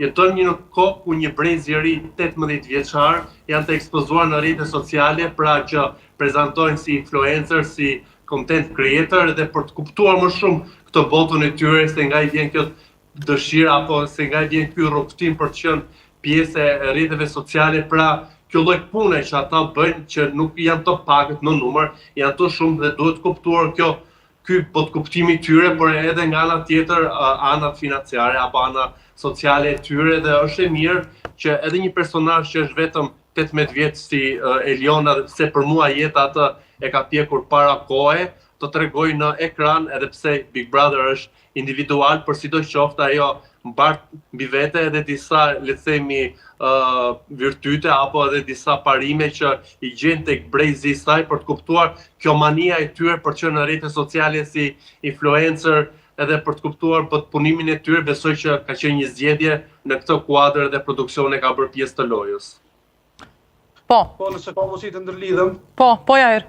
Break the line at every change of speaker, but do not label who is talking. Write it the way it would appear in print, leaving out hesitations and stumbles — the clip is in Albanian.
jeton një kohë ku një brez i ri 18 vjeçar janë të ekspozuar në rrjete sociale pra që prezantojnë si influencer, si content creator dhe për të kuptuar më shumë këtë botën e tyre se nga i vjen kjo dëshira apo se nga i vjen ky rrugtim për të qenë pjesë e rrjeteve sociale, pra kjo lloj pune që ata bëjnë që nuk janë të pakët në numër, janë të shumë dhe duhet kuptuar ky kuptimi i tyre, por edhe nga ana tjetër anat financiare apo ana sociale e tyre dhe është e mirë që edhe një personazh që është vetëm 18 vjeç si Eliona, se për mua jeta atë e ka pjekur para kohe, të tregoj në ekran edhe pse Big Brother është individual, por sidoqoftë ajo mbart mbi vete edhe disa le të themi virtyte apo edhe disa parime që i gjen tek brezi i saj për të kuptuar kjo mania e tyre për të qenë në rrjete sociale si influencer edhe për të kuptuar punimin e tyre, besoj që ka qenë një zgjedhje në këtë kuadër dhe produksioni ka bërë pjesë të lojës.
Po.
Po, nëse pa mos i të ndërlidhem.
Po, Jair.